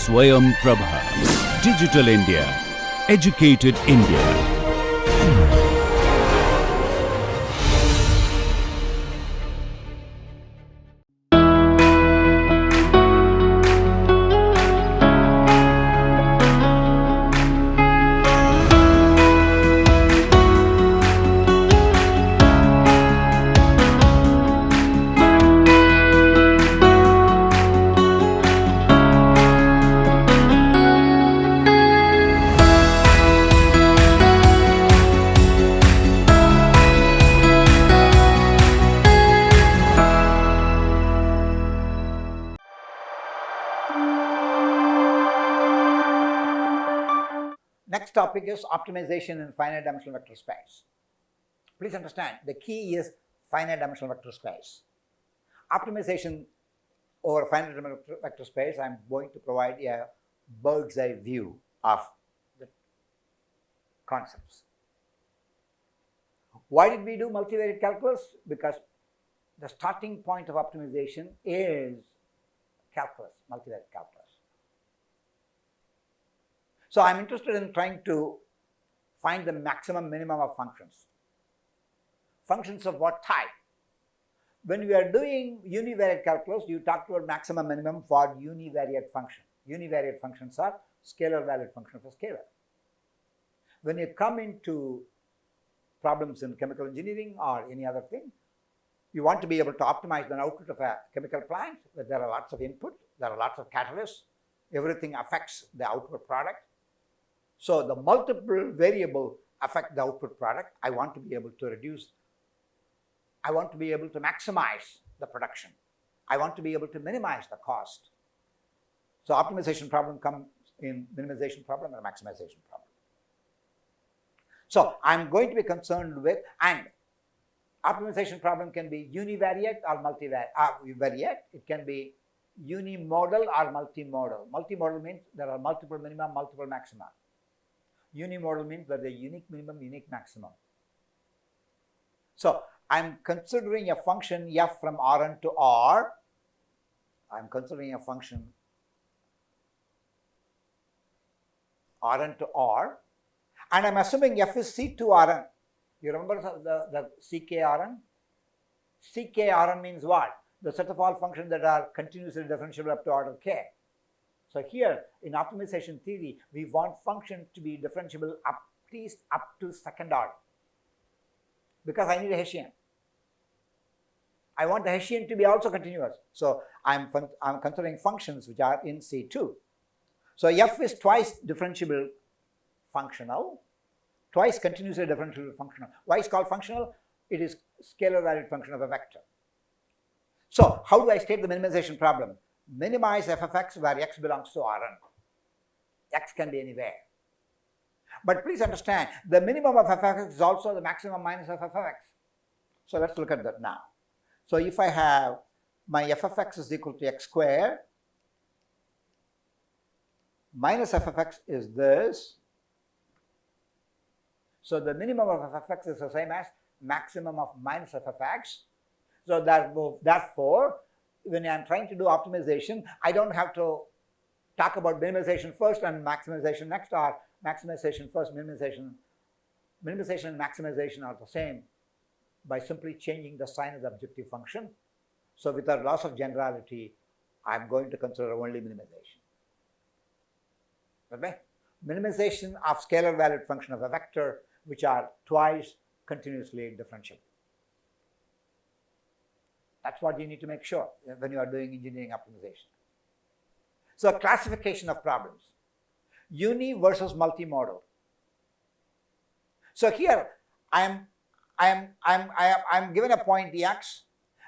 Swayam Prabha. Digital India. Educated India. Next topic is optimization in finite dimensional vector space. Please understand, the key is finite dimensional vector space. Optimization over finite dimensional vector space, I am going to provide a bird's eye view of the concepts. Why did we do multivariate calculus? Because the starting point of optimization is calculus, multivariate calculus. So I'm interested in trying to find the maximum minimum of functions. Functions of what type? When we are doing univariate calculus, you talk about maximum minimum for univariate function. Univariate functions are scalar valued function for scalar. When you come into problems in chemical engineering or any other thing, you want to be able to optimize the output of a chemical plant, where there are lots of input, there are lots of catalysts, everything affects the output product. So the multiple variable affect the output product. I want to be able to reduce, I want to be able to maximize the production. I want to be able to minimize the cost. So optimization problem comes in minimization problem and maximization problem. So I'm going to be concerned with, and optimization problem can be univariate or multivariate. It can be unimodal or multimodal. Multimodal means there are multiple minima, multiple maxima. Unimodal means that the unique minimum, unique maximum. So I'm considering a function f from Rn to R. I'm considering a function Rn to R, and I'm assuming f is C to Rn. You remember the CKRn? CKRn means what? The set of all functions that are continuously differentiable up to order k. So here in optimization theory, we want function to be differentiable at least up to second order, because I need a Hessian. I want the Hessian to be also continuous. So I'm considering functions which are in C2. So f is twice differentiable functional, twice continuously differentiable functional. Why is it called functional? It is scalar valued function of a vector. So how do I state the minimization problem? Minimize f of x where x belongs to Rn. X can be anywhere. But please understand, the minimum of f of x is also the maximum minus f of x. So let's look at that now. So if I have my f of x is equal to x squared, minus f of x is this. So the minimum of f of x is the same as maximum of minus f of x. So therefore, when I'm trying to do optimization, I don't have to talk about minimization first and maximization next, or maximization first, minimization. Minimization and maximization are the same by simply changing the sign of the objective function. So without loss of generality, I'm going to consider only minimization. Okay? Minimization of scalar valued function of a vector which are twice continuously differentiable. That's what you need to make sure when you are doing engineering optimization. So classification of problems, uni versus multimodal. So here I'm given a point x.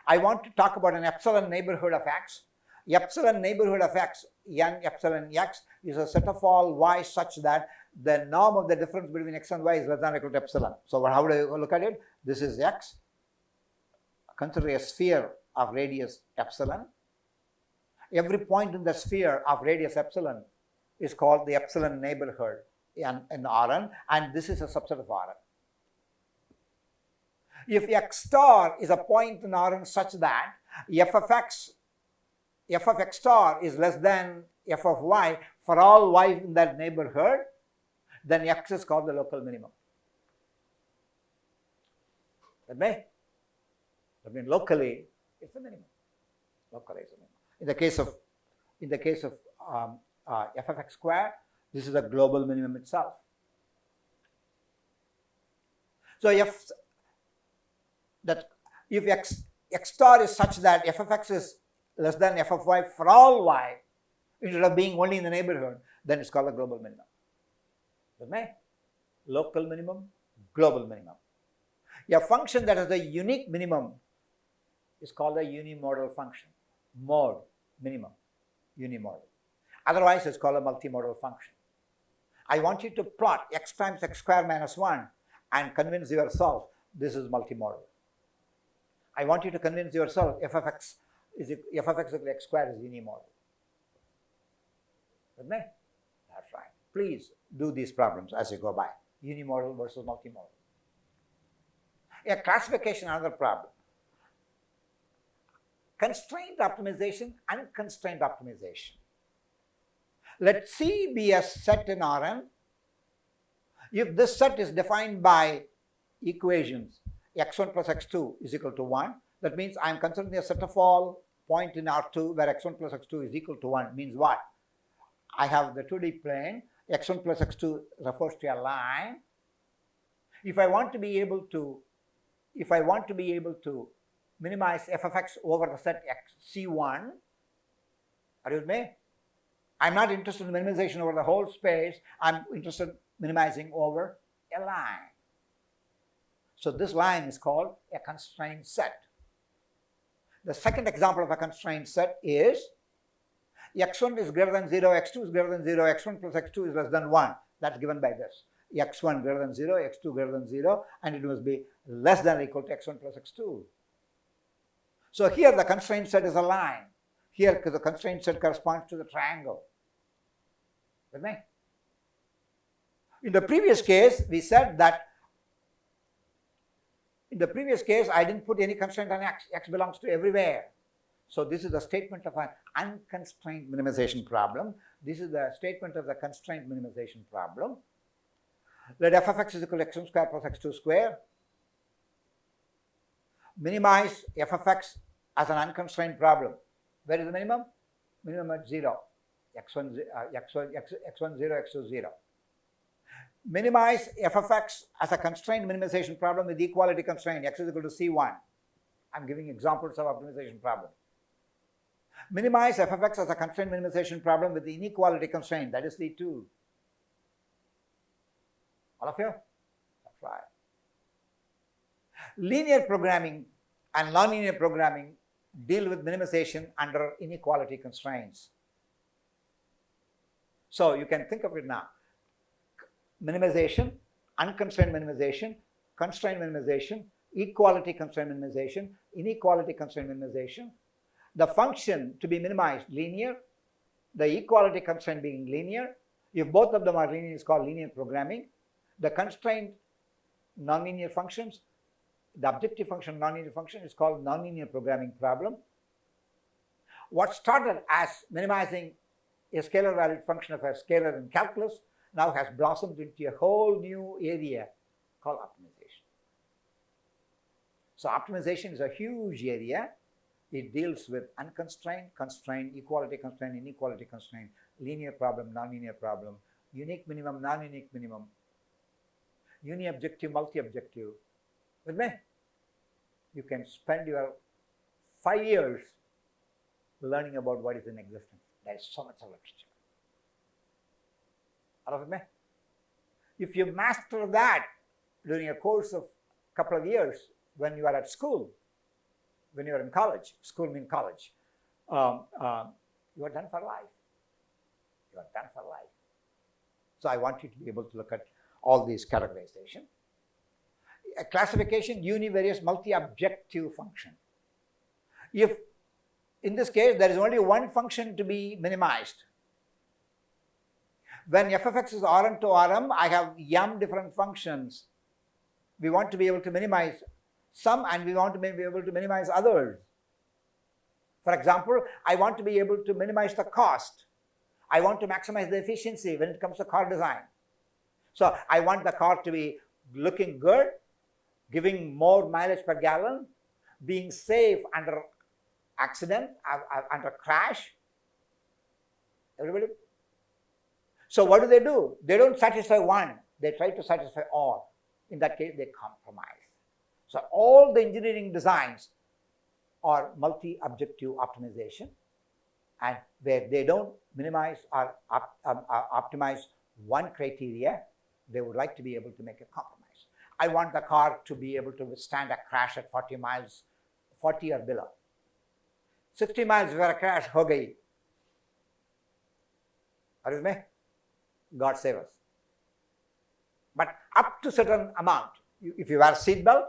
I want to talk about an epsilon neighborhood of x. Epsilon neighborhood of x, n epsilon x, is a set of all y such that the norm of the difference between x and y is less than or equal to epsilon. So how do I look at it? This is x. Consider a sphere of radius epsilon. Every point in the sphere of radius epsilon is called the epsilon neighborhood in Rn, and this is a subset of Rn. If x star is a point in Rn such that f of x star is less than f of y for all y in that neighborhood, then x is called the local minimum. That means locally it's the minimum. Locally it's the minimum. In the case of f of x square, this is the global minimum itself. So if x star is such that f of x is less than f of y for all y, instead of being only in the neighborhood, then it's called a global minimum. Okay? Local minimum, global minimum. A function that has a unique minimum is called a unimodal function. Mode, minimum, unimodal. Otherwise, it's called a multimodal function. I want you to plot x times x square minus 1 and convince yourself this is multimodal. I want you to convince yourself f of x equal to x squared is unimodal. With me? That's right. Please do these problems as you go by. Unimodal versus multimodal. A classification, another problem. Constraint optimization, unconstrained optimization. Let C be a set in Rn. If this set is defined by equations x1 plus x2 is equal to 1, that means I am considering a set of all point in R2 where x1 plus x2 is equal to 1. Means what? I have the 2D plane, x1 plus x2 refers to a line. If I want to be able to minimize f of x over the set C1, are you with me? I'm not interested in minimization over the whole space, I'm interested in minimizing over a line. So this line is called a constrained set. The second example of a constrained set is x1 is greater than 0, x2 is greater than 0, x1 plus x2 is less than 1. That's given by this. x1 greater than 0, x2 greater than 0, and it must be less than or equal to x1 plus x2. So here the constraint set is a line. Here the constraint set corresponds to the triangle. With me? In the previous case, we said that I didn't put any constraint on x. X belongs to everywhere. So this is the statement of an unconstrained minimization problem. This is the statement of the constrained minimization problem. Let f of x is equal to x1 square plus x2 square. Minimize f of x as an unconstrained problem. Where is the minimum? Minimum at 0. x1 0, x2 0. Minimize f of x as a constrained minimization problem with equality constraint, x is equal to C1. I'm giving examples of optimization problem. Minimize f of x as a constrained minimization problem with the inequality constraint, that is C2. All of you? That's right. Linear programming and nonlinear programming deal with minimization under inequality constraints. So you can think of it now. Minimization, unconstrained minimization, constrained minimization, equality constrained minimization, inequality constrained minimization. The function to be minimized linear, the equality constraint being linear. If both of them are linear, it's called linear programming. The constrained nonlinear functions, the objective function nonlinear function is called nonlinear programming problem. What started as minimizing a scalar valued function of a scalar in calculus now has blossomed into a whole new area called optimization. So optimization is a huge area. It deals with unconstrained, constrained, equality constraint, inequality constraint, linear problem, nonlinear problem, unique minimum, non-unique minimum, uni-objective, multi-objective. With me? You can spend your 5 years learning about what is in existence. There is so much of literature. All of me? If you master that during a course of a couple of years when you are at school, when you are in college, school means college, you are done for life. You are done for life. So I want you to be able to look at all these categorization. A classification, univariate, multi-objective function. If in this case there is only one function to be minimized, when f of x is Rn to Rm, I have m different functions. We want to be able to minimize some and we want to be able to minimize others. For example, I want to be able to minimize the cost. I want to maximize the efficiency when it comes to car design. So I want the car to be looking good, giving more mileage per gallon, being safe under accident, under crash. Everybody? So what do? They don't satisfy one, they try to satisfy all. In that case, they compromise. So all the engineering designs are multi-objective optimization, and where they don't minimize or optimize one criteria, they would like to be able to make a compromise. I want the car to be able to withstand a crash at 40 miles, 40 or below. 60 miles where a crash, ho gayi. Are you with me? God save us. But up to certain amount, if you wear seat belt,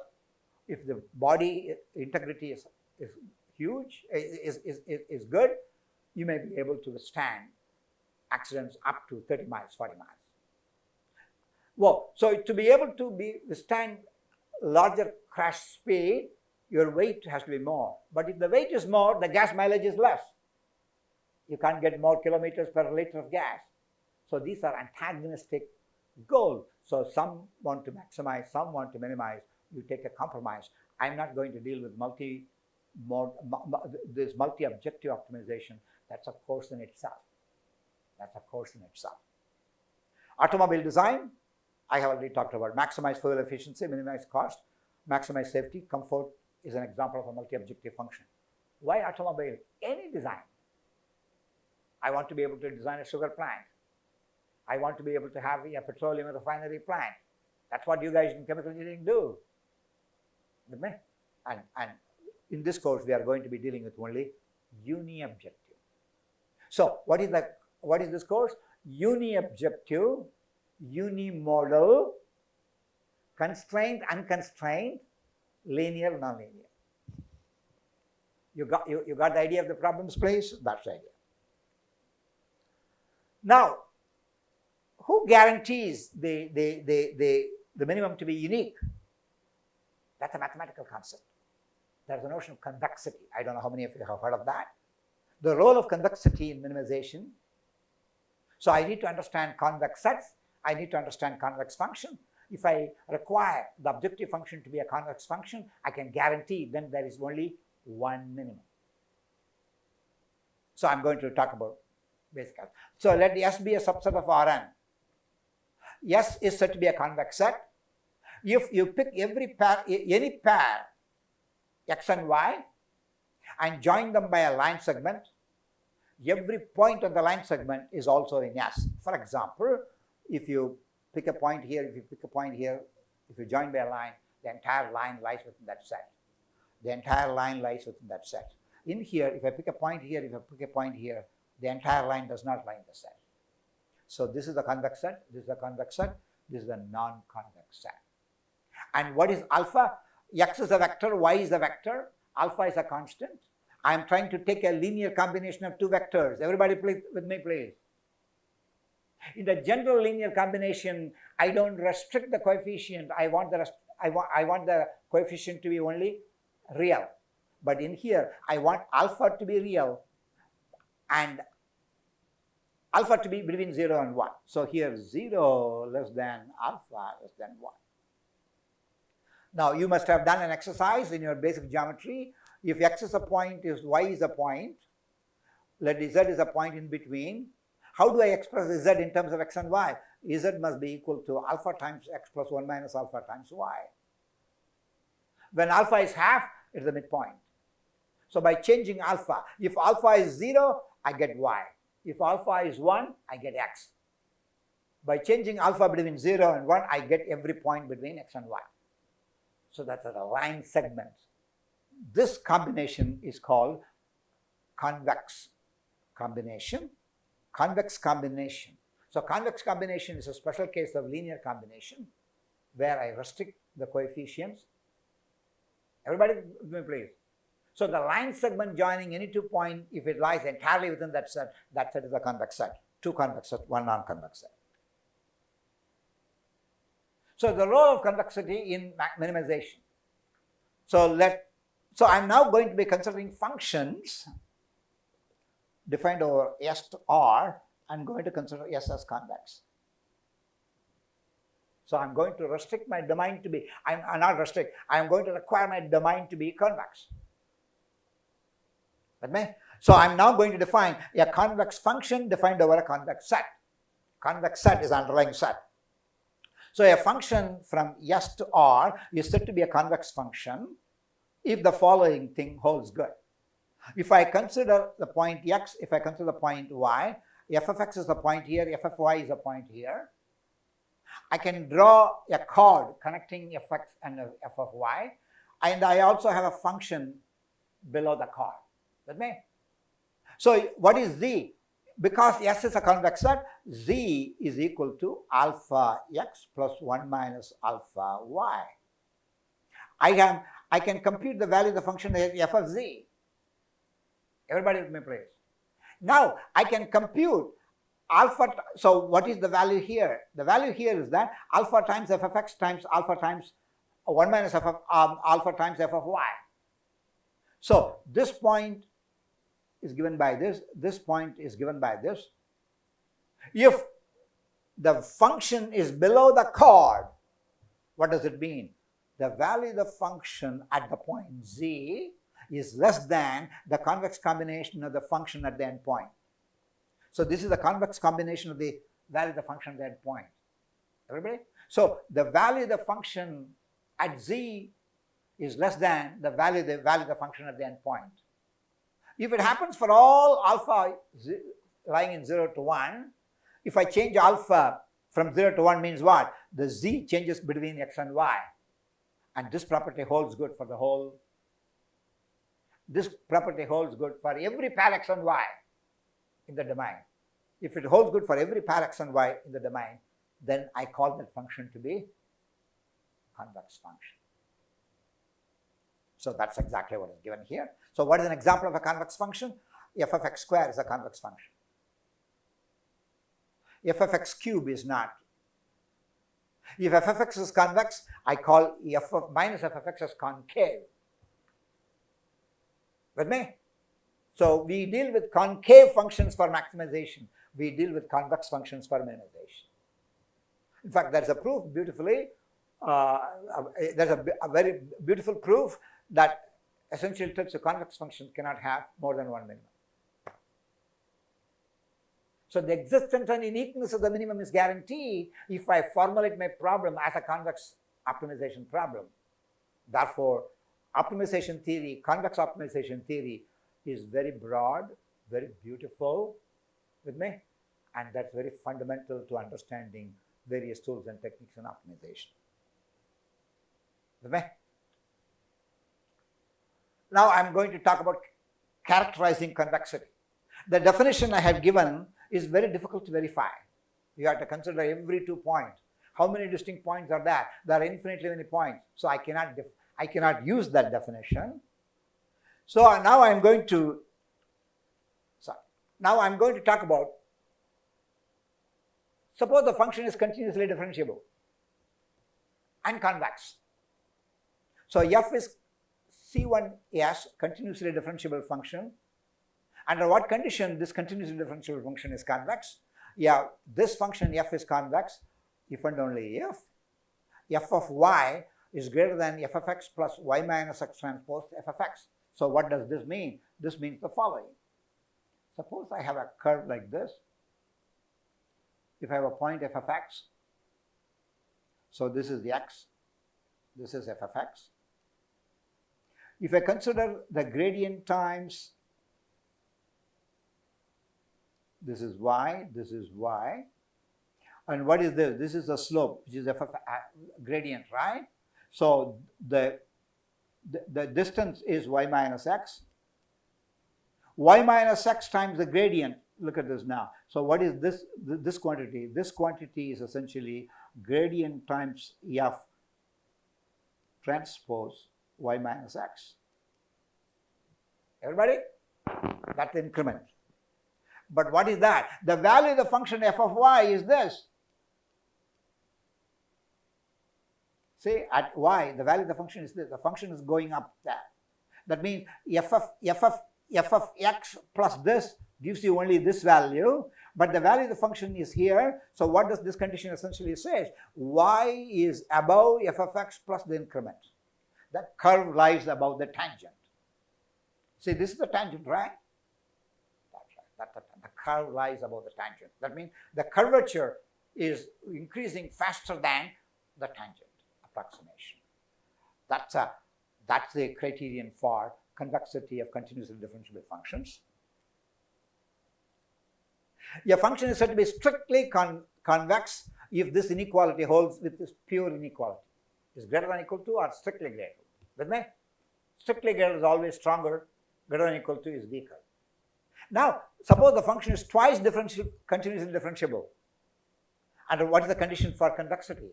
if the body integrity is huge, is good, you may be able to withstand accidents up to 30 miles, 40 miles. Well, so to be able to withstand larger crash speed, your weight has to be more. But if the weight is more, the gas mileage is less. You can't get more kilometers per liter of gas. So these are antagonistic goals. So some want to maximize, some want to minimize. You take a compromise. I'm not going to deal with this multi-objective optimization. That's a course in itself. That's a course in itself. Automobile design, I have already talked about. Maximize fuel efficiency, minimize cost, maximize safety. Comfort is an example of a multi-objective function. Why automobile? Any design. I want to be able to design a sugar plant. I want to be able to have a petroleum refinery plant. That's what you guys in chemical engineering do. With me? And in this course, we are going to be dealing with only uni-objective. So what is this course? Uni-objective, uni-modal, constrained, unconstrained, linear, non-linear. You got the idea of the problems, please? That's the idea. Now, who guarantees the minimum to be unique? That's a mathematical concept. There's a notion of convexity. I don't know how many of you have heard of that. The role of convexity in minimization. So I need to understand convex sets. I need to understand convex function. If I require the objective function to be a convex function, I can guarantee then there is only one minimum. So I'm going to talk about basic. So let S be a subset of Rn. S is said to be a convex set. If you pick any pair x and y and join them by a line segment, every point on the line segment is also in S. For example, if you pick a point here, if you pick a point here, if you join by a line, the entire line lies within that set. The entire line lies within that set. In here, if I pick a point here, if I pick a point here, the entire line does not lie in the set. So this is the convex set, this is the convex set, this is the non-convex set. And what is alpha? X is a vector, y is a vector, alpha is a constant. I am trying to take a linear combination of two vectors. Everybody play with me, please. In the general linear combination, I don't restrict the coefficient. I want the coefficient to be only real. But in here, I want alpha to be real and alpha to be between 0 and 1. So here 0 less than alpha less than 1. Now you must have done an exercise in your basic geometry. If x is a point, if y is a point, let z is a point in between. How do I express z in terms of x and y? Z must be equal to alpha times x plus 1 minus alpha times y. When alpha is half, it's the midpoint. So by changing alpha, if alpha is 0, I get y. If alpha is 1, I get x. By changing alpha between 0 and 1, I get every point between x and y. So that's a line segment. This combination is called convex combination. Convex combination. So convex combination is a special case of linear combination where I restrict the coefficients. Everybody with me, please. So the line segment joining any 2 points, if it lies entirely within that set is a convex set. 2 convex set, 1 non-convex set. So the role of convexity in minimization. So I'm now going to be considering functions defined over S to R I'm going to consider S as convex. So I'm going to restrict my domain to be, I'm not restrict, I'm going to require my domain to be convex. With me? So I'm now going to define a convex function defined over a convex set. Convex set is underlying set. So a function from S to R is said to be a convex function if the following thing holds good. If I consider the point X, if I consider the point Y, f of X is the point here, f of Y is the point here. I can draw a chord connecting f of X and f of Y, and I also have a function below the chord. With me? So what is Z? Because S is a convex set, Z is equal to alpha X plus 1 minus alpha Y. I can compute the value of the function f of Z. Everybody with me, please. Now I can compute alpha. So what is the value here? The value here is that alpha times f of X times alpha times 1 minus f of alpha times f of Y. So this point is given by this point is given by this. If the function is below the chord, what does it mean? The value of the function at the point Z is less than the convex combination of the function at the end point. So this is the convex combination of the value of the function at the end point. Everybody? So the value of the function at Z is less than the value of the function at the end point. If it happens for all alpha lying in 0 to 1, if I change alpha from 0 to 1 means what? The Z changes between X and Y. And this property holds good for the whole. This property holds good for every pair X and Y in the domain. If it holds good for every pair X and Y in the domain, then I call that function to be convex function. So that's exactly what is given here. So what is an example of a convex function? F of X squared is a convex function. F of X cube is not. If f of X is convex, I call f of minus f of X as concave. With me? So we deal with concave functions for maximization. We deal with convex functions for minimization. In fact, there's a proof beautifully. There's a very beautiful proof that essential traits of convex functions cannot have more than one minimum. So the existence and uniqueness of the minimum is guaranteed if I formulate my problem as a convex optimization problem. Therefore, optimization theory, convex optimization theory is very broad, very beautiful, with me, and that's very fundamental to understanding various tools and techniques in optimization. With me? Now I'm going to talk about characterizing convexity. The definition I have given is very difficult to verify. You have to consider every 2 points. How many distinct points are there? There are infinitely many points. So I cannot use that definition. So now I'm going to talk about, suppose the function is continuously differentiable and convex. So f is C1s, continuously differentiable function. Under what condition this continuously differentiable function is convex? Yeah, this function f is convex if and only if f of y is greater than f of x plus y minus x transpose f of x. So what does this mean? This means the following. Suppose I have a curve like this. If I have a point f of x, so this is the x, this is f of x. If I consider the gradient times, this is y, and what is this? This is the slope, which is f of gradient, right? So the distance is y minus x. Y minus x times the gradient. Look at this now. So what is this quantity? This quantity is essentially gradient times f transpose y minus x. Everybody? That's the increment. But what is that? The value of the function f of y is this. See, at y, the value of the function is this. The function is going up there. That means f of x plus this gives you only this value, but the value of the function is here. So what does this condition essentially say? Y is above f of x plus the increment. That curve lies above the tangent. See, this is the tangent, right? That's right. The curve lies above the tangent. That means the curvature is increasing faster than the tangent approximation. That's the criterion for convexity of continuously differentiable functions. A function is said to be strictly convex if this inequality holds with this pure inequality. Is greater than or equal to or strictly greater. With me? Strictly greater is always stronger, greater than or equal to is weaker. Now, suppose the function is twice continuously differentiable. And what is the condition for convexity?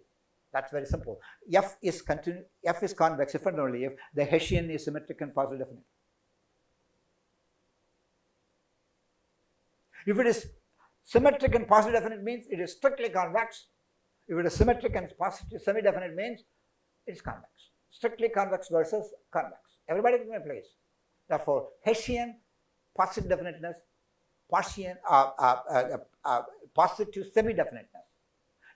That's very simple. F is convex if and only if the Hessian is symmetric and positive definite. If it is symmetric and positive definite means it is strictly convex. If it is symmetric and positive semi-definite means it is convex. Strictly convex versus convex. Everybody in my place. Therefore, Hessian positive definiteness, positive semi-definiteness.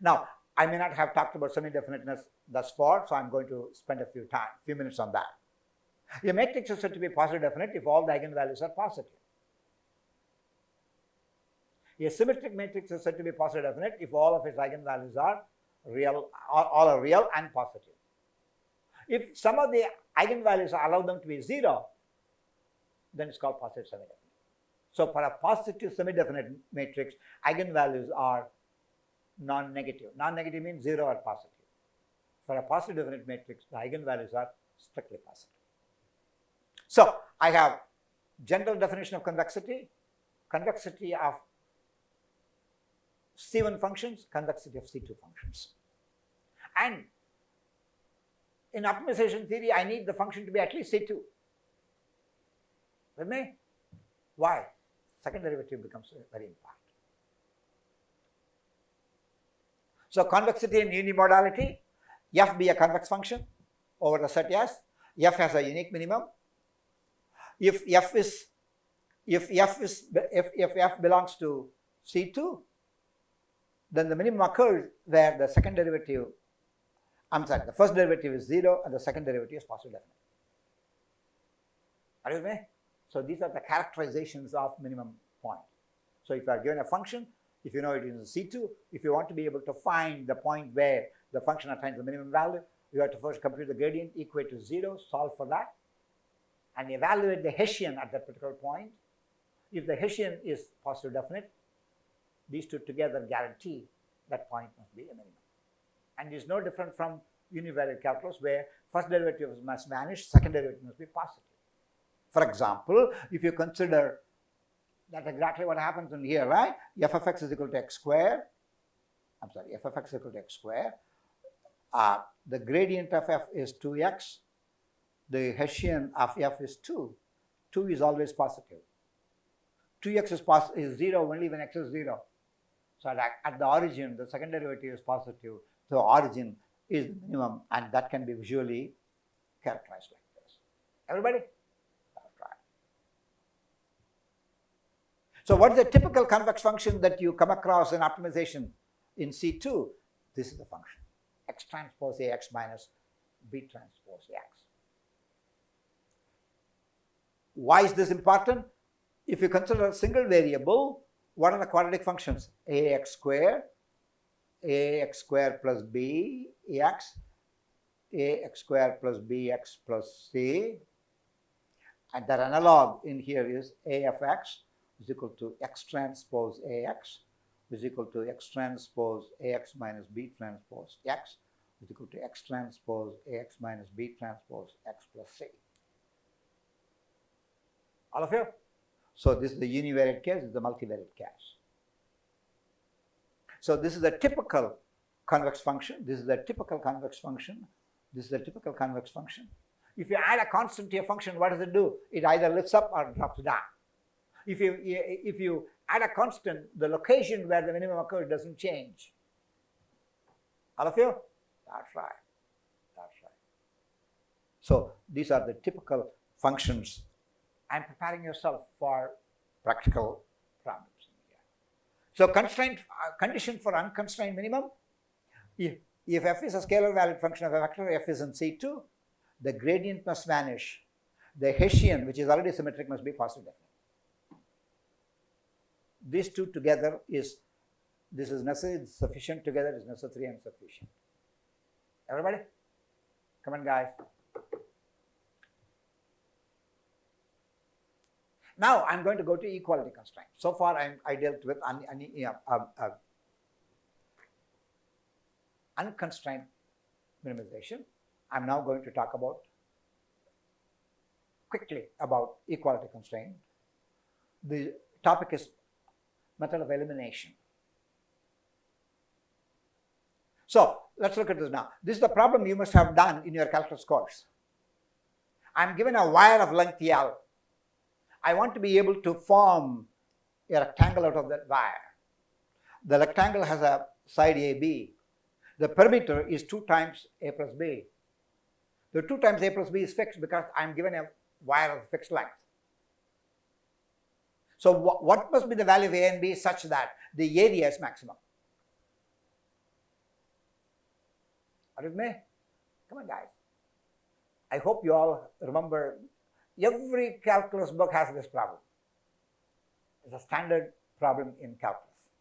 Now, I may not have talked about semi-definiteness thus far, so I'm going to spend a few minutes on that. A matrix is said to be positive definite if all the eigenvalues are positive. A symmetric matrix is said to be positive definite if all of its eigenvalues are real, all are real and positive. If some of the eigenvalues allow them to be 0, then it's called positive semi-definite. So for a positive semi-definite matrix, eigenvalues are non-negative. Non-negative means 0 or positive. For a positive definite matrix, the eigenvalues are strictly positive. So I have general definition of convexity, convexity of C1 functions, convexity of C2 functions. And in optimization theory, I need the function to be at least C2. With me? Why? Second derivative becomes very important. So convexity and unimodality, f be a convex function over the set S. F has a unique minimum. If f belongs to C2, then the minimum occurs where the second derivative, the first derivative is 0 and the second derivative is positive definite. Are you with me? So these are the characterizations of minimum point. So if you are given a function, if you know it is C2, if you want to be able to find the point where the function attains the minimum value, you have to first compute the gradient, equate to 0, solve for that, and evaluate the Hessian at that particular point. If the Hessian is positive definite, these two together guarantee that point must be a minimum. And it is no different from univariate calculus where first derivative must vanish, second derivative must be positive. For example, if you consider that's exactly what happens in here, right? F of x is equal to x square. F of x is equal to x square. The gradient of f is 2x. The Hessian of f is 2. 2 is always positive. 2x is 0 only when x is 0. So at the origin, the second derivative is positive. So origin is the minimum, and that can be visually characterized like this. Everybody? So what is the typical convex function that you come across in optimization in C2? This is the function, x transpose Ax minus b transpose Ax. Why is this important? If you consider a single variable, what are the quadratic functions? Ax square plus b Ax square plus bx plus c, and that analog in here is A of x is equal to x transpose Ax is equal to x transpose Ax minus b transpose x is equal to x transpose Ax minus b transpose x plus c. All of you? So this is the univariate case, this is the multivariate case. So this is a typical convex function, this is a typical convex function, this is a typical convex function. If you add a constant to your function, what does it do? It either lifts up or drops down. If you add a constant, the location where the minimum occurs doesn't change. All of you? That's right. That's right. So these are the typical functions. I'm preparing yourself for practical problems here. So condition for unconstrained minimum, if f is a scalar valued function of a vector, f is in C2, the gradient must vanish. The Hessian, which is already symmetric, must be positive definite. These two together is, this is necessary, it's sufficient together, is necessary and sufficient. Everybody? Come on, guys. Now I'm going to go to equality constraint. So far I dealt with unconstrained minimization. I'm now going to talk about quickly about equality constraint. The topic is method of elimination. So let's look at this now. This is the problem you must have done in your calculus course. I'm given a wire of length L. I want to be able to form a rectangle out of that wire. The rectangle has a side AB. The perimeter is 2 times A plus B. The 2 times A plus B is fixed because I'm given a wire of fixed length. So what must be the value of A and B such that the area is maximum? Are you with me? Come on, guys. I hope you all remember, every calculus book has this problem. It's a standard problem in calculus.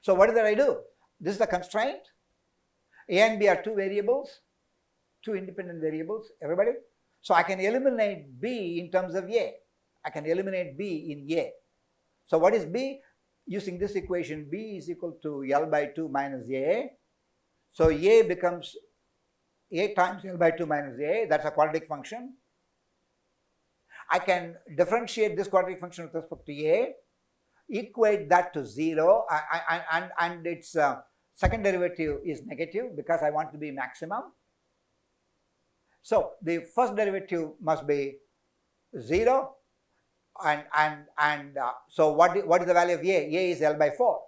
So what did I do? This is the constraint. A and B are 2 variables, 2 independent variables, everybody. So I can eliminate B in terms of A. I can eliminate B in A. So what is B? Using this equation, B is equal to L by 2 minus A. So A becomes A times L by 2 minus A. That's a quadratic function. I can differentiate this quadratic function with respect to A, equate that to 0, and its second derivative is negative because I want to be maximum. So the first derivative must be 0, so what is the value of A? A is L by 4.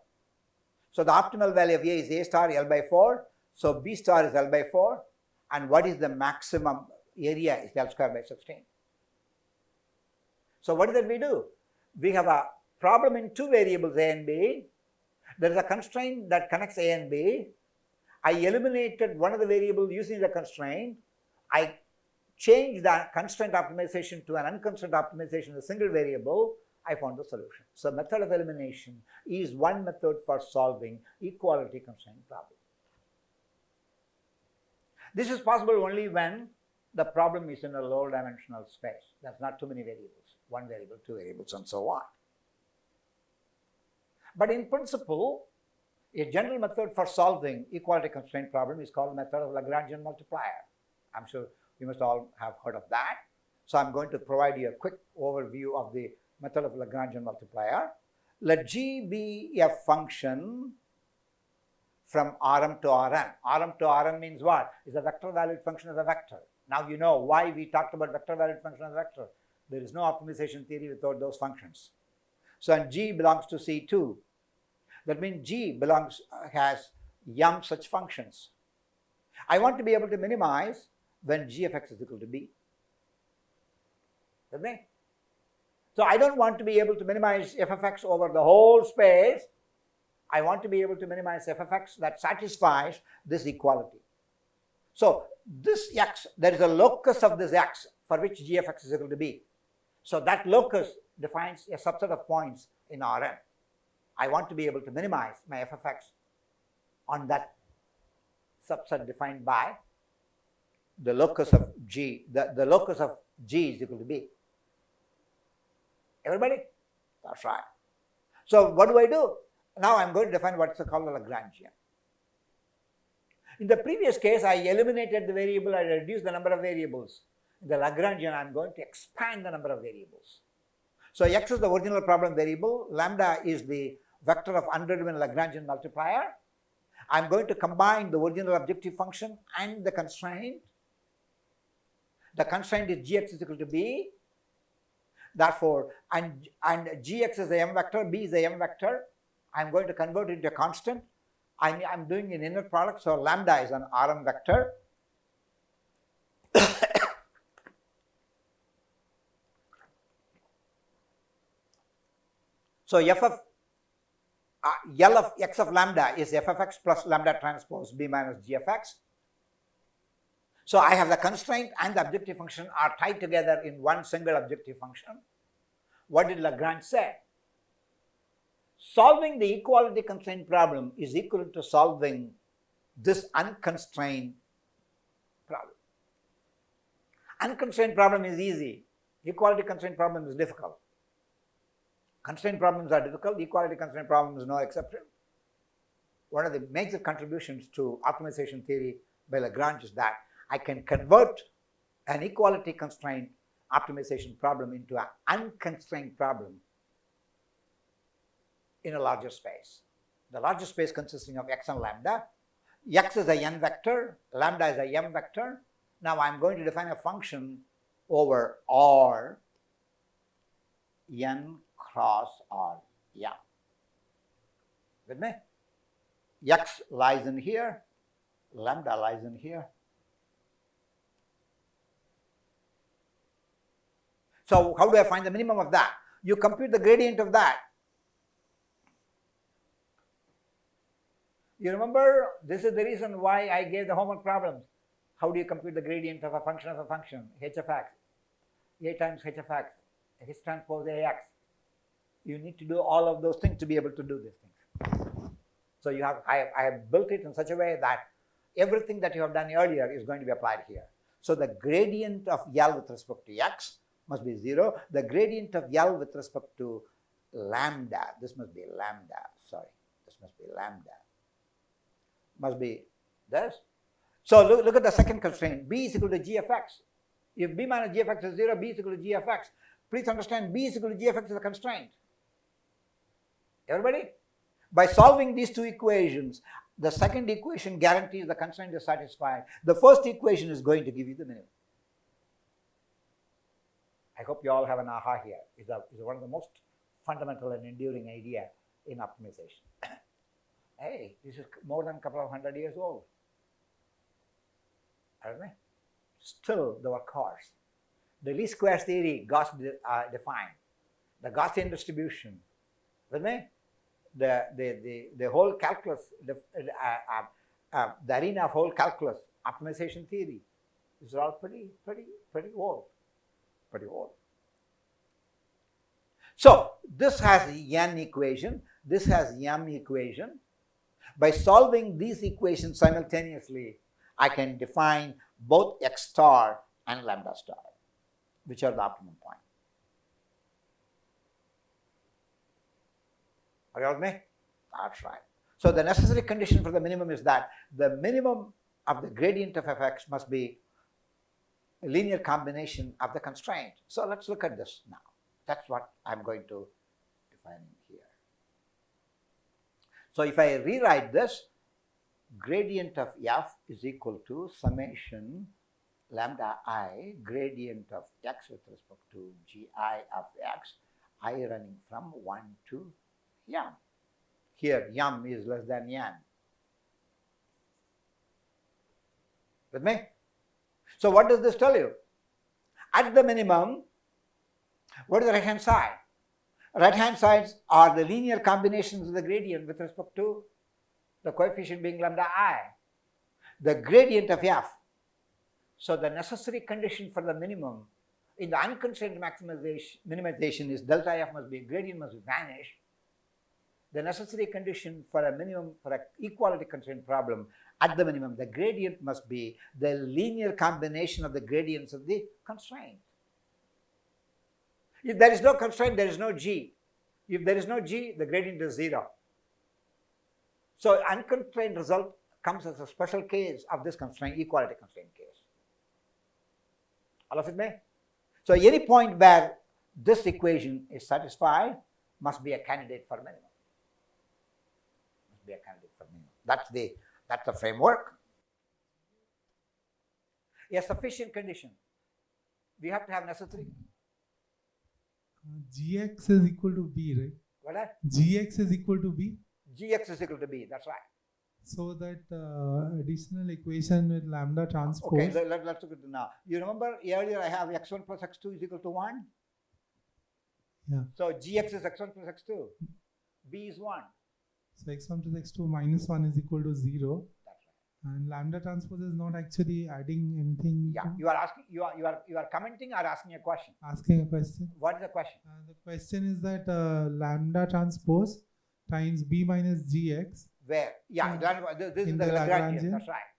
So the optimal value of A is A star L by 4. So B star is L by 4. And what is the maximum area is L square by 16. So what did we do? We have a problem in 2 variables A and B. There is a constraint that connects A and B. I eliminated one of the variables using the constraint. I changed the constraint optimization to an unconstrained optimization, a single variable. I found the solution. So method of elimination is one method for solving equality constraint problem. This is possible only when the problem is in a low dimensional space. That's not too many variables. 1 variable, 2 variables, and so on. But in principle, a general method for solving equality constraint problem is called method of Lagrangian multiplier. I'm sure you must all have heard of that. So I'm going to provide you a quick overview of the method of Lagrangian multiplier. Let G be a function from Rm to Rn. Rm to Rn means what? It's a vector valued function of a vector. Now you know why we talked about vector valued function of a vector. There is no optimization theory without those functions. So and G belongs to C2. That means G has m such functions. I want to be able to minimize when g of x is equal to b. With me? So I don't want to be able to minimize f of x over the whole space. I want to be able to minimize f of x that satisfies this equality. So this x, there is a locus of this x for which g of x is equal to b. So that locus defines a subset of points in Rn. I want to be able to minimize my f of x on that subset defined by the locus of g. The locus of g is equal to b. Everybody? That's right. So what do? Now I'm going to define what's called the Lagrangian. In the previous case, I eliminated the variable, I reduced the number of variables. In the Lagrangian, I'm going to expand the number of variables. So x is the original problem variable, lambda is the vector of underdriven Lagrangian multiplier. I'm going to combine the original objective function and the constraint. The constraint is gx is equal to b. Therefore, and gx is a m vector, b is a m vector. I'm going to convert it into a constant. I'm doing an inner product, so lambda is an Rm vector. So f of L of x of lambda is f of x plus lambda transpose b minus g of x. So I have the constraint and the objective function are tied together in one single objective function. What did Lagrange say? Solving the equality constraint problem is equal to solving this unconstrained problem. Unconstrained problem is easy. Equality constraint problem is difficult. Constraint problems are difficult. Equality constraint problem is no exception. One of the major contributions to optimization theory by Lagrange is that I can convert an equality constraint optimization problem into an unconstrained problem in a larger space. The larger space consisting of x and lambda. X is a n vector, lambda is a m vector. Now I'm going to define a function over R n cross R m. With me? X lies in here, lambda lies in here. So how do I find the minimum of that? You compute the gradient of that. You remember, this is the reason why I gave the homework problems. How do you compute the gradient of a function, h of x, a times h of x, h transpose ax. You need to do all of those things to be able to do these things. So you have, I have built it in such a way that everything that you have done earlier is going to be applied here. So the gradient of L with respect to x must be 0. The gradient of L with respect to lambda, this must be lambda, sorry, this must be lambda, must be this. So look at the second constraint, b is equal to g of x. If b minus g of x is 0, b is equal to g of x. Please understand, b is equal to g of x is a constraint. Everybody? By solving these two equations, the second equation guarantees the constraint is satisfied. The first equation is going to give you the minimum. I hope you all have an aha here. It's one of the most fundamental and enduring idea in optimization. Hey, this is more than a couple of 100 years old. Right? Still the workhorse. The least squares theory, Gauss defined. The Gaussian distribution. With me? The whole calculus, the arena of whole calculus, optimization theory, these are all pretty old. Pretty old. So this has n equation, this has m equation. By solving these equations simultaneously, I can define both x star and lambda star, which are the optimum point. Are you with me? That's right. So the necessary condition for the minimum is that the minimum of the gradient of fx must be a linear combination of the constraint. So let's look at this now. That's what I'm going to define here. So if I rewrite this, gradient of f is equal to summation lambda I gradient of x with respect to gi of x, I running from 1 to m. Here m is less than n. With me? So what does this tell you? At the minimum, what is the right hand side? Right hand sides are the linear combinations of the gradient with respect to the coefficient being lambda I. The gradient of f. So the necessary condition for the minimum in the unconstrained minimization is delta f must be, gradient must vanish. The necessary condition for a minimum, for an equality constraint problem, at the minimum, the gradient must be the linear combination of the gradients of the constraint. If there is no constraint, there is no g. If there is no g, the gradient is 0. So unconstrained result comes as a special case of this constraint, equality constraint case. All of it may? So any point where this equation is satisfied must be a candidate for minimum. Must be a candidate for minimum. That's the framework. A sufficient condition. We have to have necessary. Gx is equal to b, right? What that? Gx is equal to b. Gx is equal to b. That's right. So that additional equation with lambda transpose. Okay, let's look at it now. You remember earlier I have x1 plus x2 is equal to 1? Yeah. So Gx is x1 plus x2. B is 1. So x1 plus x2 minus 1 is equal to 0. That's right. And lambda transpose is not actually adding anything. Yeah, you are asking, you are commenting or asking a question? Asking a question. What is the question? The question is that lambda transpose times b minus gx. Where? Yeah, this is in the the Lagrangian. Lagrangian. That's right.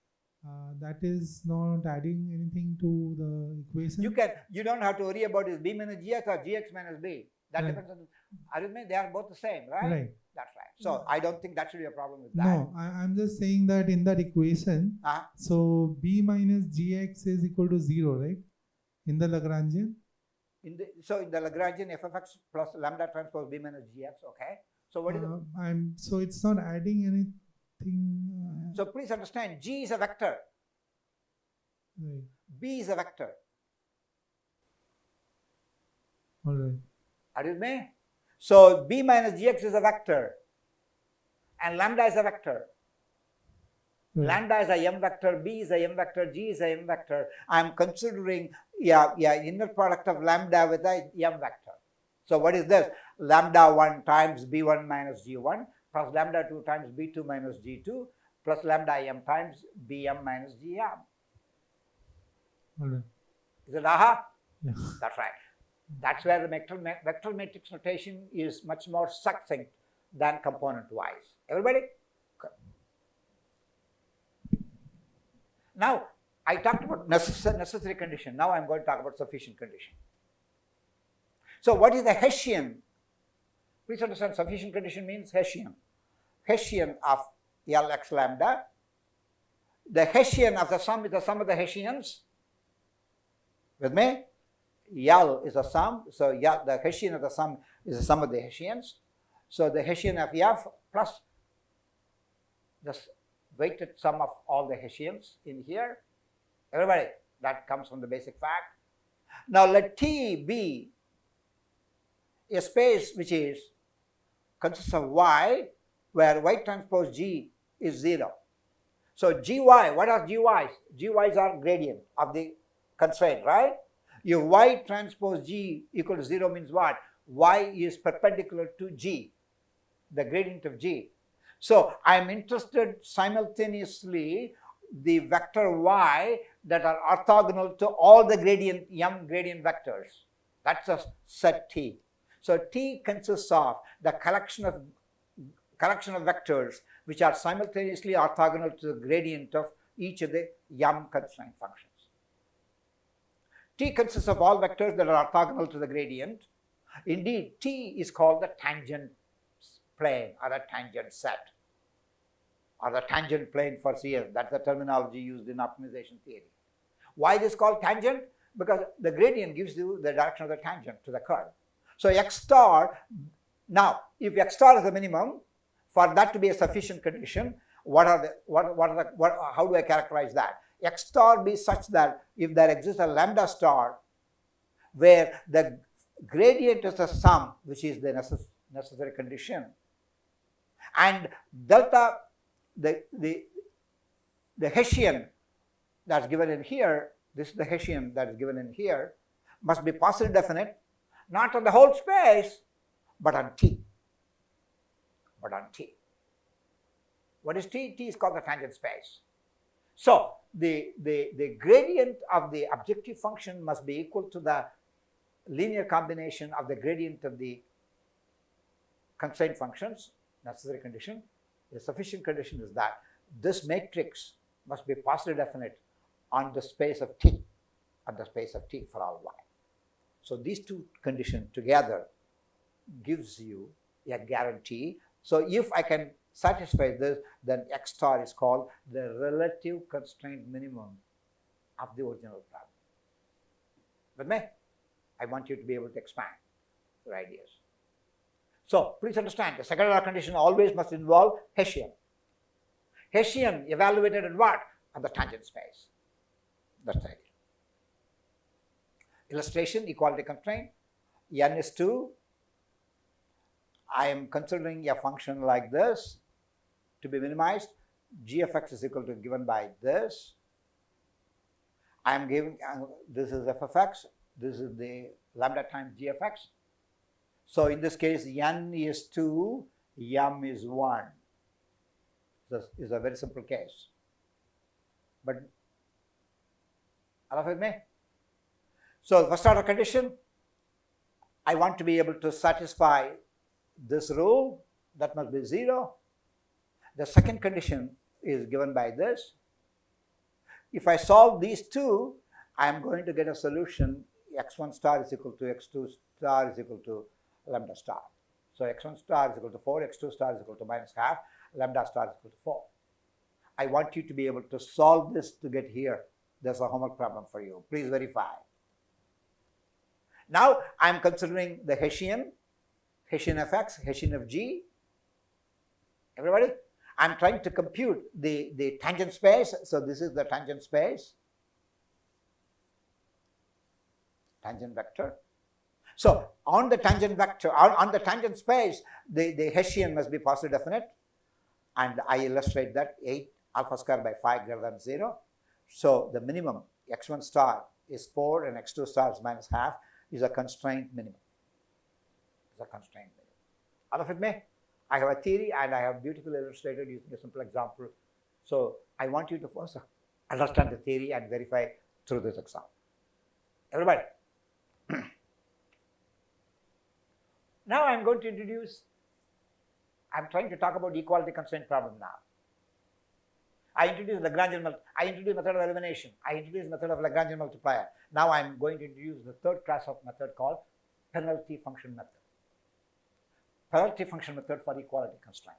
That is not adding anything to the equation. You don't have to worry about is b minus gx or gx minus b. That Right. depends on arithmetic. They are both the same, right? Right. That's right. So I don't think that should be a problem with that. No, I'm just saying that in that equation, so b minus gx is equal to 0, right? In the Lagrangian. In the Lagrangian f of x plus lambda transpose b minus gx. Okay. So what is it? So it's not adding anything. So please understand, G is a vector. Right. B is a vector. All right. Are you with me? So B minus Gx is a vector. And lambda is a vector. Right. Lambda is a m vector, B is a m vector, G is a m vector. I am considering inner product of lambda with a m vector. So what is this? Lambda 1 times B1 minus G1 plus lambda 2 times B2 minus G2 plus lambda m times Bm minus Gm. All right. Is it aha? Yeah. That's right. That's where the vector matrix notation is much more succinct than component-wise. Everybody? Good. Now, I talked about necessary condition. Now I'm going to talk about sufficient condition. So what is the Hessian? Please understand, sufficient condition means Hessian. Hessian of Lx lambda. The Hessian of the sum is the sum of the Hessians. With me? L is a sum. So the Hessian of the sum is the sum of the Hessians. So the Hessian of F plus the weighted sum of all the Hessians in here. Everybody, that comes from the basic fact. Now let T be a space which consists of Y, where Y transpose G is 0. So Gy, what are Gy's? Gy's are gradient of the constraint, right? If Y transpose G equal to 0 means what? Y is perpendicular to G, the gradient of G. So I am interested simultaneously the vector Y that are orthogonal to all the gradient M gradient vectors. That's a set T. So T consists of the collection of vectors which are simultaneously orthogonal to the gradient of each of the M constraint functions. T consists of all vectors that are orthogonal to the gradient. Indeed, T is called the tangent plane or the tangent set or the tangent plane for CS. That's the terminology used in optimization theory. Why this is called tangent? Because the gradient gives you the direction of the tangent to the curve. So X star, now if X star is the minimum, for that to be a sufficient condition, how do I characterize that? X star be such that if there exists a lambda star where the gradient is a sum, which is the necessary condition, and delta, the Hessian that's given in here, this is the Hessian that is given in here, must be positive definite, not on the whole space, but on T. What is T? T is called the tangent space. So the gradient of the objective function must be equal to the linear combination of the gradient of the constraint functions, necessary condition. The sufficient condition is that this matrix must be positive definite on the space of T, for all Y. So these two conditions together gives you a guarantee. So if I can satisfy this, then X star is called the relative constraint minimum of the original problem. With me? I want you to be able to expand your ideas. So please understand, the second order condition always must involve Hessian. Hessian evaluated at what? On the tangent space. That's the idea. Illustration, equality constraint. N is 2. I am considering a function like this to be minimized. G of x is equal to given by this. I am giving, this is f of x. This is the lambda times g of x. So in this case, n is 2, m is 1. This is a very simple case. But all of it me? So first order condition, I want to be able to satisfy this rule, that must be 0. The second condition is given by this. If I solve these two, I am going to get a solution x1 star is equal to x2 star is equal to lambda star. So x1 star is equal to 4, x2 star is equal to minus half, lambda star is equal to 4. I want you to be able to solve this to get here. There's a homework problem for you. Please verify. Now I am considering the Hessian of x, Hessian of g. Everybody? I am trying to compute the tangent space. So this is the tangent space. Tangent vector. So on the tangent vector, on the tangent space, the Hessian must be positive definite. And I illustrate that 8 alpha square by 5 greater than 0. So the minimum x1 star is 4 and x2 star is minus half is a constraint minimum. It's a constraint minimum. All of it may? I have a theory and I have beautifully illustrated using a simple example. So I want you to first understand the theory and verify through this example. Everybody? Now I am going to introduce, I am trying to talk about equality constraint problem now. I introduced method of elimination. I introduced method of Lagrangian multiplier. Now I am going to introduce the third class of method called penalty function method. Penalty function method for equality constraint.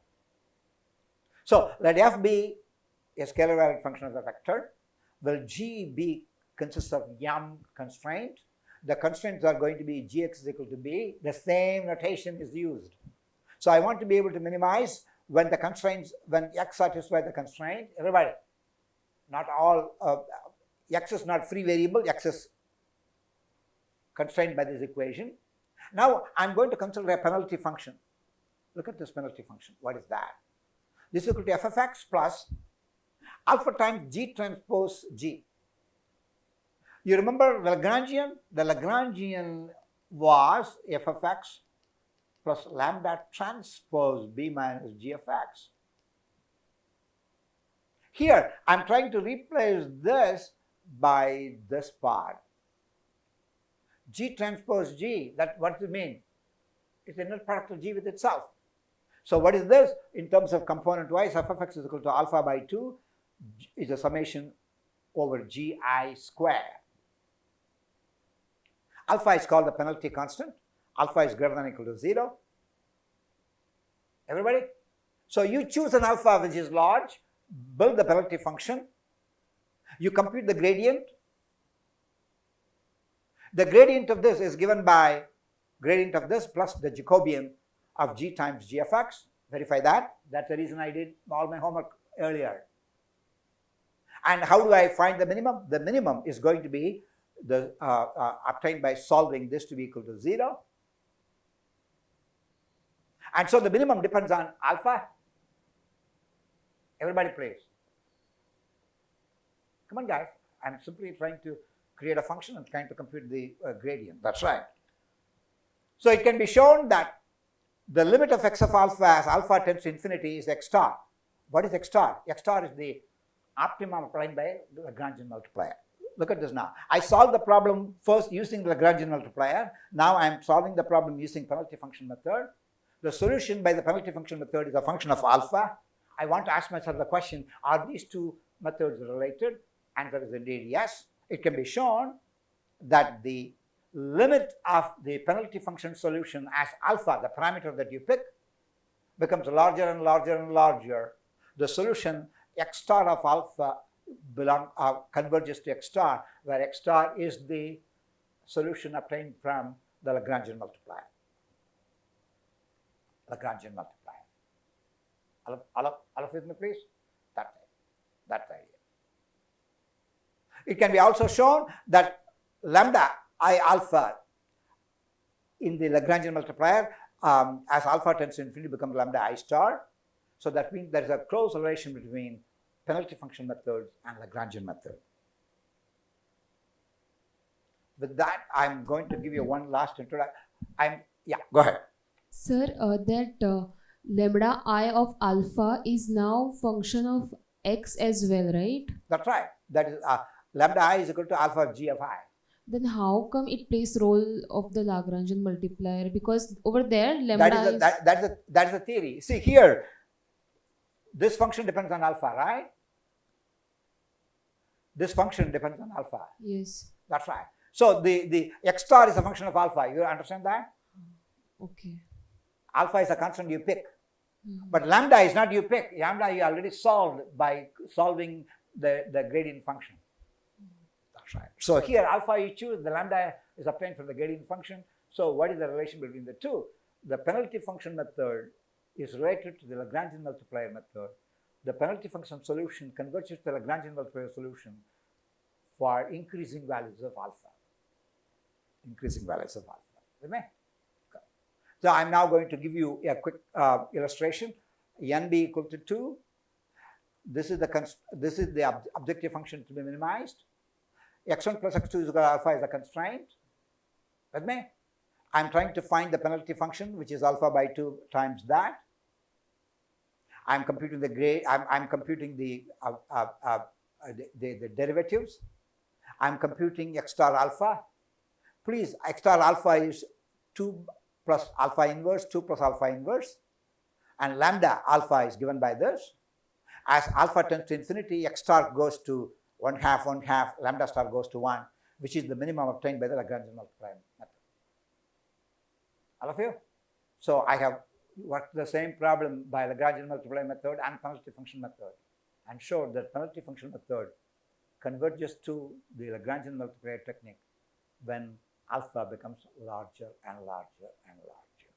So let f be a scalar valued function of a vector. Will g be consists of m constraint. The constraints are going to be gx is equal to b. The same notation is used. So I want to be able to minimize when the constraints, when x satisfies the constraint. Everybody, not all, x is not free variable, x is constrained by this equation. Now I'm going to consider a penalty function. Look at this penalty function. What is that? This is equal to f of x plus alpha times g transpose g. You remember Lagrangian? The Lagrangian was f of x plus lambda transpose b minus g of x. Here, I'm trying to replace this by this part. G transpose g, what does it mean? It's the net product of g with itself. So what is this? In terms of component wise, f of x is equal to alpha by 2 is a summation over gi square. Alpha is called the penalty constant. Alpha is greater than or equal to 0. Everybody? So you choose an alpha which is large, build the penalty function, you compute the gradient. The gradient of this is given by gradient of this plus the Jacobian of g times g of x. Verify that. That's the reason I did all my homework earlier. And how do I find the minimum? The minimum is going to be the obtained by solving this to be equal to 0. And so the minimum depends on alpha. Everybody please. Come on guys, I'm simply trying to create a function and trying to compute the gradient. That's right. So it can be shown that the limit of x of alpha as alpha tends to infinity is x star. What is x star? X star is the optimum applied by the Lagrangian multiplier. Look at this now. I solved the problem first using the Lagrangian multiplier. Now I am solving the problem using penalty function method. The solution by the penalty function method is a function of alpha. I want to ask myself the question, are these two methods related? Answer is indeed yes. It can be shown that the limit of the penalty function solution as alpha, the parameter that you pick, becomes larger and larger and larger. The solution x star of alpha converges to x star, where x star is the solution obtained from the Lagrangian multiplier. Lagrangian multiplier. All of it, please? That's the idea. It can be also shown that lambda I alpha in the Lagrangian multiplier as alpha tends to infinity becomes lambda I star. So that means there is a close relation between penalty function methods and Lagrangian method. With that, I'm going to give you one last introduction. Yeah, go ahead. Sir, that lambda I of alpha is now function of x as well, right? That's right. That is lambda I is equal to alpha of g of I. Then how come it plays role of the Lagrangian multiplier? Because over there lambda That is the theory. See here, this function depends on alpha, right? This function depends on alpha. Yes. That's right. So the x star is a function of alpha. You understand that? Okay. Alpha is a constant you pick. But lambda is not you pick. Lambda you already solved by solving the gradient function. That's right. So here alpha you choose, the lambda is obtained from the gradient function. So what is the relation between the two? The penalty function method is related to the Lagrangian multiplier method. The penalty function solution converges to the Lagrangian multiplier solution for increasing values of alpha. Increasing values of alpha. With me? So I'm now going to give you a quick illustration. N be equal to 2. This is the objective function to be minimized. X1 plus x2 is equal to alpha is a constraint. With me? I'm trying to find the penalty function, which is alpha by 2 times that. I'm computing the grade. I'm computing the derivatives. I'm computing x star alpha. Please, x star alpha is 2 plus alpha inverse, 2 plus alpha inverse, and lambda alpha is given by this. As alpha tends to infinity, x star goes to 1/2, lambda star goes to 1, which is the minimum obtained by the Lagrangian multiplier method. All of you? So I have worked the same problem by Lagrangian multiplier method and penalty function method, and showed that penalty function method converges to the Lagrangian multiplier technique when alpha becomes larger and larger and larger.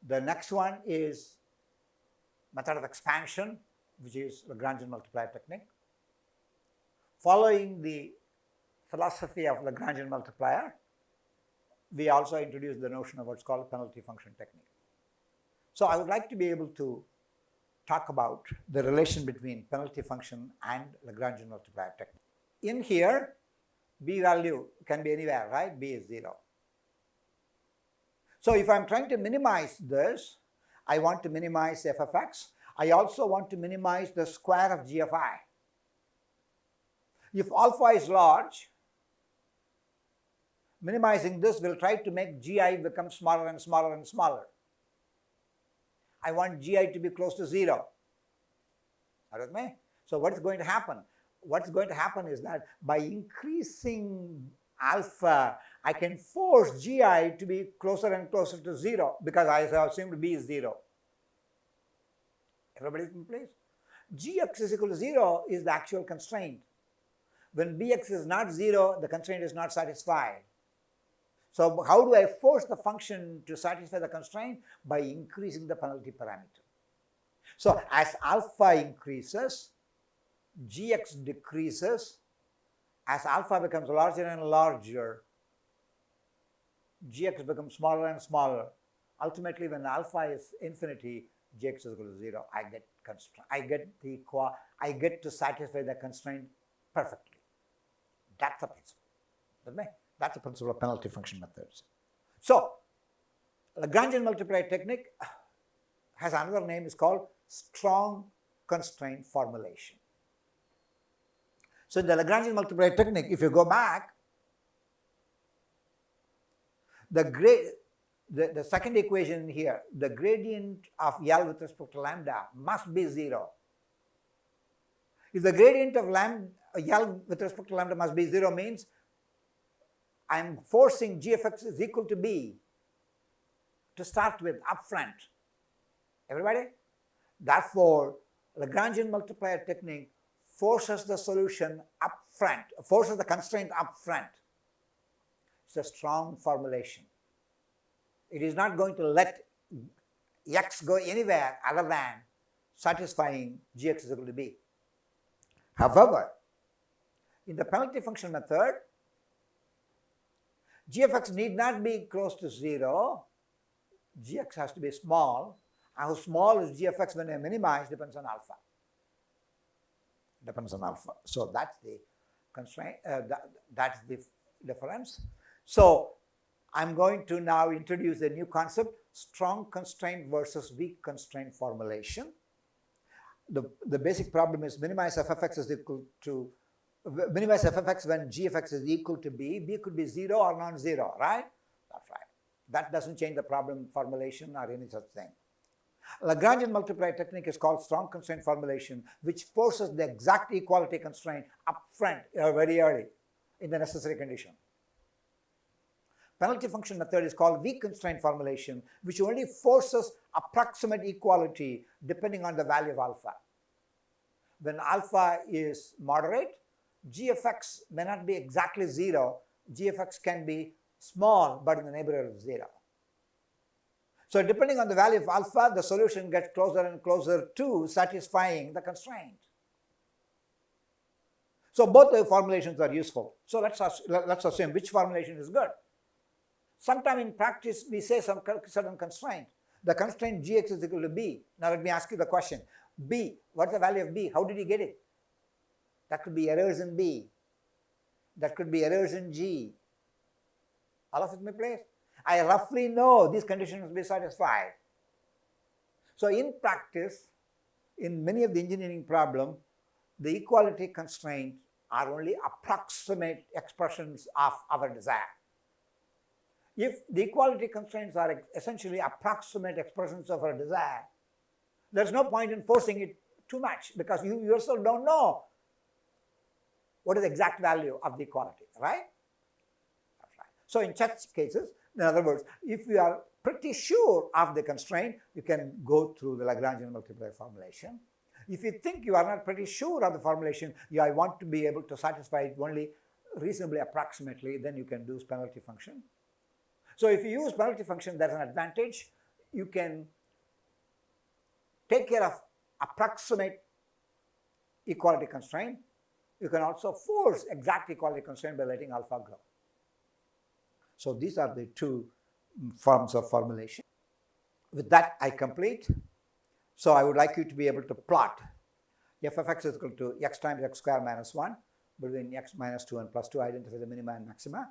The next one is method of expansion, which is Lagrangian multiplier technique. Following the philosophy of Lagrangian multiplier, we also introduced the notion of what's called penalty function technique. So I would like to be able to talk about the relation between penalty function and Lagrangian multiplier technique. In here, b value can be anywhere, right? B is 0. So if I'm trying to minimize this, I want to minimize f of x. I also want to minimize the square of g of I. If alpha is large, minimizing this will try to make gi become smaller and smaller and smaller. I want gi to be close to 0. Are you with me? So what is going to happen? What's going to happen is that by increasing alpha, I can force gi to be closer and closer to 0 because I have assumed b is 0. Everybody in place? Gx is equal to 0 is the actual constraint. When bx is not 0, the constraint is not satisfied. So how do I force the function to satisfy the constraint? By increasing the penalty parameter. So as alpha increases, gx decreases. As alpha becomes larger and larger, gx becomes smaller and smaller. Ultimately, when alpha is infinity, gx is equal to 0. I get to satisfy the constraint perfectly. That's the principle. With me? That's the principle of penalty function methods. So, Lagrangian multiplier technique has another name, is called strong constraint formulation. So, in the Lagrangian multiplier technique, if you go back, the second equation here, the gradient of L with respect to lambda must be 0. If the gradient of L with respect to lambda must be 0 means I am forcing g of x is equal to b to start with upfront. Everybody? Therefore, Lagrangian multiplier technique forces the solution upfront, forces the constraint upfront. It's a strong formulation. It is not going to let x go anywhere other than satisfying gx is equal to b. However, in the penalty function method, g of x need not be close to 0. Gx has to be small. How small is g of x when I minimize depends on alpha. Depends on alpha. So that's the constraint. That's the difference. So I'm going to now introduce a new concept, strong constraint versus weak constraint formulation. The basic problem is minimize f of x is equal to, minimize f of x when g of x is equal to b. B could be 0 or non-zero, right? That's right. That doesn't change the problem formulation or any such thing. Lagrangian multiplier technique is called strong constraint formulation, which forces the exact equality constraint up front very early in the necessary condition. Penalty function method is called weak constraint formulation, which only forces approximate equality depending on the value of alpha. When alpha is moderate, g of x may not be exactly 0. G of x can be small but in the neighborhood of 0. So depending on the value of alpha, the solution gets closer and closer to satisfying the constraint. So both the formulations are useful. So let's assume which formulation is good. Sometime in practice, we say some certain constraint. The constraint gx is equal to b. Now let me ask you the question. B, what's the value of b? How did you get it? That could be errors in b. That could be errors in g. All of it may place. I roughly know these conditions will be satisfied. So in practice, in many of the engineering problems, the equality constraints are only approximate expressions of our desire. If the equality constraints are essentially approximate expressions of our desire, there's no point in forcing it too much because you yourself don't know what is the exact value of the equality, right? That's right. So in such cases, in other words, if you are pretty sure of the constraint, you can go through the Lagrangian multiplier formulation. If you think you are not pretty sure of the formulation, I want to be able to satisfy it only reasonably approximately, then you can do penalty function. So if you use penalty function, there's an advantage. You can take care of approximate equality constraint. You can also force exact equality constraint by letting alpha grow. So these are the two forms of formulation. With that, I complete. So I would like you to be able to plot f of x is equal to x times x square minus 1 between x minus 2 and plus 2, identify the minima and maxima.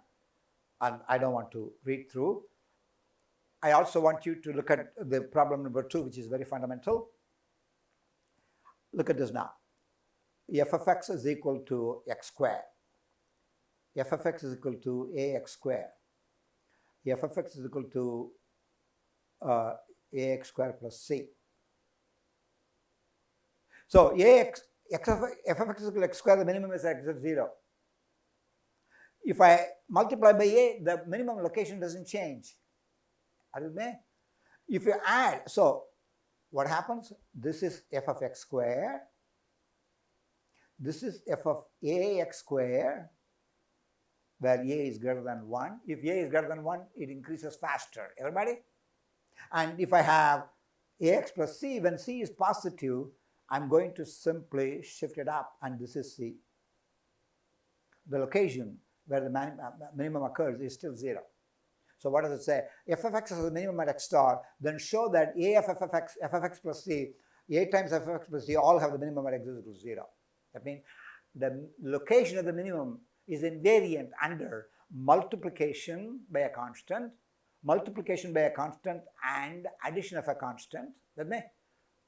And I don't want to read through. I also want you to look at the problem number 2, which is very fundamental. Look at this now. F of x is equal to x square. F of x is equal to ax square. F of x is equal to ax square plus c. So f of x is equal to x square, the minimum is x at 0. If I multiply by a, the minimum location doesn't change. Are you with me? If you add, so what happens? This is f of x square. This is f of ax square, where a is greater than 1. If a is greater than 1, it increases faster. Everybody? And if I have ax plus c, when c is positive, I'm going to simply shift it up, and this is c. The location where the minimum occurs is still 0. So what does it say? F of x is the minimum at x star, then show that f of x plus c, a times f of x plus c all have the minimum at x is equal to 0. That means the location of the minimum is invariant under multiplication by a constant, and addition of a constant, with me?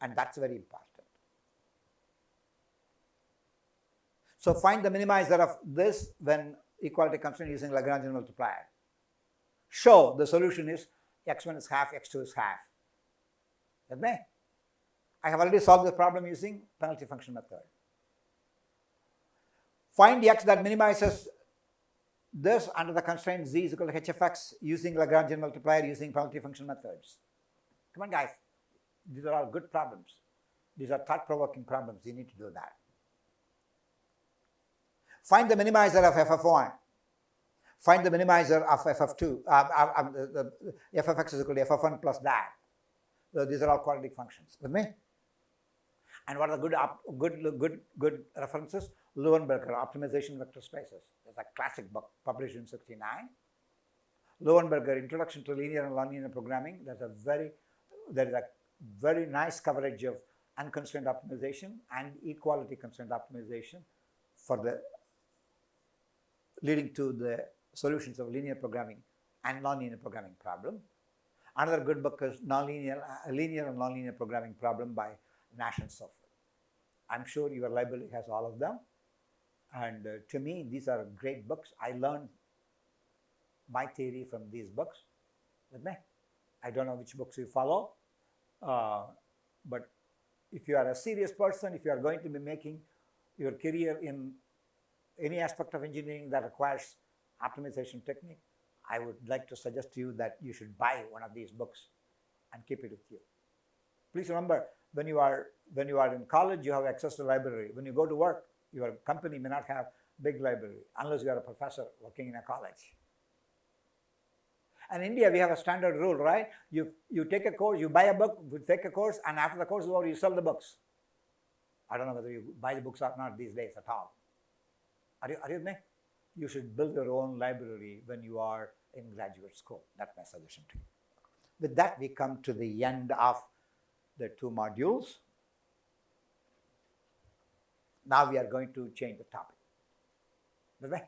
And that's very important. So find the minimizer of this when equality constraint using Lagrangian multiplier. Show the solution is x1 is half, x2 is half. With me? I have already solved the problem using penalty function method. Find the x that minimizes this under the constraint z is equal to h of x using Lagrangian multiplier using penalty function methods. Come on, guys. These are all good problems. These are thought-provoking problems. You need to do that. Find the minimizer of f of 1. Find the minimizer of f of 2. F of x is equal to f of 1 plus that. So these are all quadratic functions. With me? And what are the good references? Löwenberger, Optimization Vector Spaces. There's a classic book published in 1969. Löwenberger, Introduction to Linear and Nonlinear Programming. There is a very nice coverage of unconstrained optimization and equality constraint optimization for the leading to the solutions of linear programming and nonlinear programming problem. Another good book is Linear and Nonlinear Programming Problem by Nash and Sofel. I'm sure your library has all of them. And to me, these are great books. I learned my theory from these books. With me, I don't know which books you follow, but if you are a serious person, if you are going to be making your career in any aspect of engineering that requires optimization technique, I would like to suggest to you that you should buy one of these books and keep it with you. Please remember, when you are in college, you have access to library. When you go to work, your company may not have big library unless you are a professor working in a college. And in India, we have a standard rule, right? You take a course, you buy a book, you take a course, and after the course is over, you sell the books. I don't know whether you buy the books or not these days at all. Are you with me? You should build your own library when you are in graduate school. That's my suggestion to you. With that, we come to the end of the 2 modules. Now we are going to change the topic. With me?